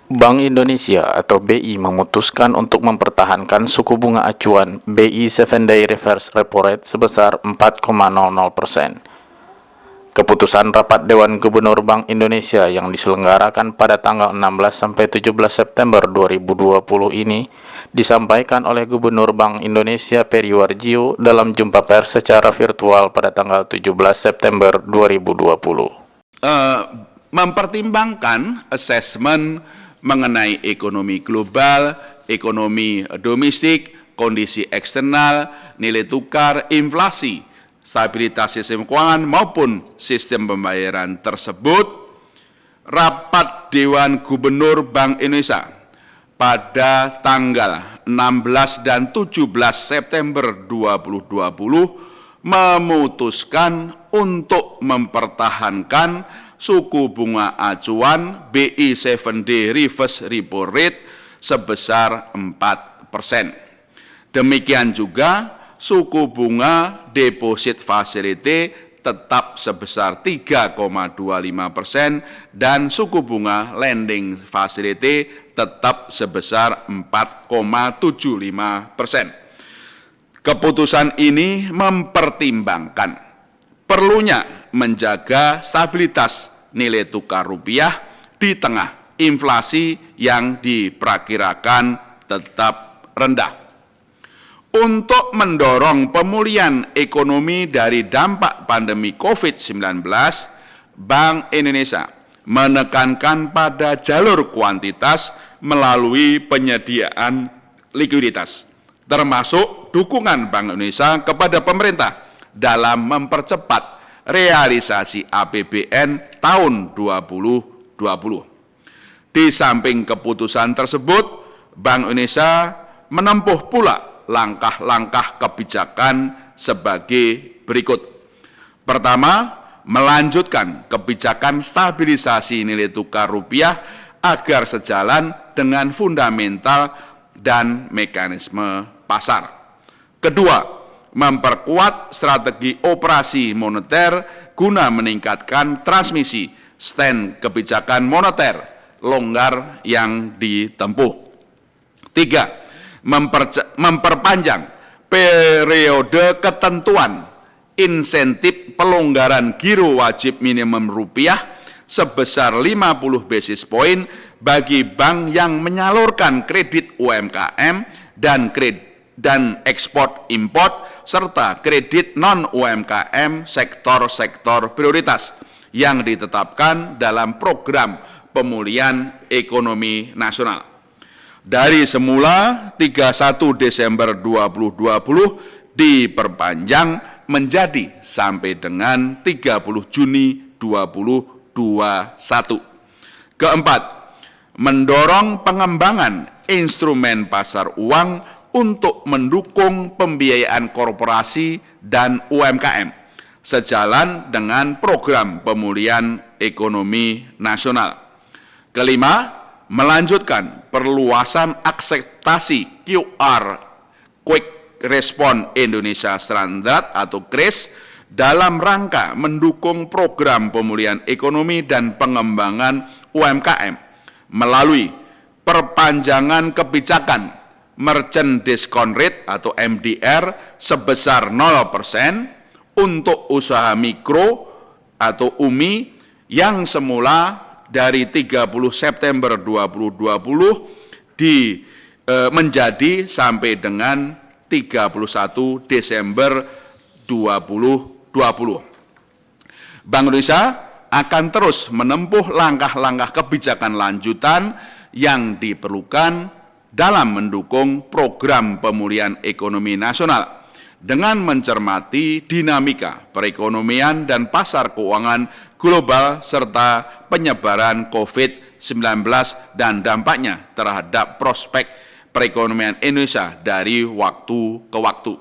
Bank Indonesia atau BI memutuskan untuk mempertahankan suku bunga acuan BI 7-Day Reverse Repo Rate sebesar 4,00%. Keputusan Rapat Dewan Gubernur Bank Indonesia yang diselenggarakan pada tanggal 16-17 September 2020 ini disampaikan oleh Gubernur Bank Indonesia Peri Warjio dalam jumpa pers secara virtual pada tanggal 17 September 2020. Mempertimbangkan asesmen mengenai ekonomi global, ekonomi domestik, kondisi eksternal, nilai tukar, inflasi, stabilitas sistem keuangan maupun sistem pembayaran tersebut, Rapat Dewan Gubernur Bank Indonesia pada tanggal 16 dan 17 September 2020 memutuskan untuk mempertahankan suku bunga acuan BI 7-Day Reverse Repo Rate sebesar 4%. Demikian juga suku bunga Deposit Facility tetap sebesar 3,25% dan suku bunga Lending Facility tetap sebesar 4,75%. Keputusan ini mempertimbangkan perlunya menjaga stabilitas nilai tukar rupiah di tengah inflasi yang diperkirakan tetap rendah. Untuk mendorong pemulihan ekonomi dari dampak pandemi COVID-19, Bank Indonesia menekankan pada jalur kuantitas melalui penyediaan likuiditas, termasuk dukungan Bank Indonesia kepada pemerintah dalam mempercepat realisasi APBN tahun 2020. Di samping keputusan tersebut, Bank Indonesia menempuh pula langkah-langkah kebijakan sebagai berikut. Pertama, melanjutkan kebijakan stabilisasi nilai tukar rupiah agar sejalan dengan fundamental dan mekanisme pasar. Kedua, memperkuat strategi operasi moneter guna meningkatkan transmisi stand kebijakan moneter longgar yang ditempuh. Tiga, memperpanjang periode ketentuan insentif pelonggaran giro wajib minimum rupiah sebesar 50 basis point bagi bank yang menyalurkan kredit UMKM dan ekspor import serta kredit non-UMKM sektor-sektor prioritas yang ditetapkan dalam program pemulihan ekonomi nasional. Dari semula 31 Desember 2020 diperpanjang menjadi sampai dengan 30 Juni 2021. Keempat, mendorong pengembangan instrumen pasar uang untuk mendukung pembiayaan korporasi dan UMKM sejalan dengan program pemulihan ekonomi nasional. Kelima, melanjutkan perluasan akseptasi QR Quick Response Indonesia Standard atau KRIS dalam rangka mendukung program pemulihan ekonomi dan pengembangan UMKM melalui perpanjangan kebijakan Merchant Discount Rate atau MDR sebesar 0% untuk usaha mikro atau UMI yang semula dari 30 September 2020 menjadi sampai dengan 31 Desember 2020. Bank Indonesia akan terus menempuh langkah-langkah kebijakan lanjutan yang diperlukan dalam mendukung program pemulihan ekonomi nasional dengan mencermati dinamika perekonomian dan pasar keuangan global serta penyebaran COVID-19 dan dampaknya terhadap prospek perekonomian Indonesia dari waktu ke waktu.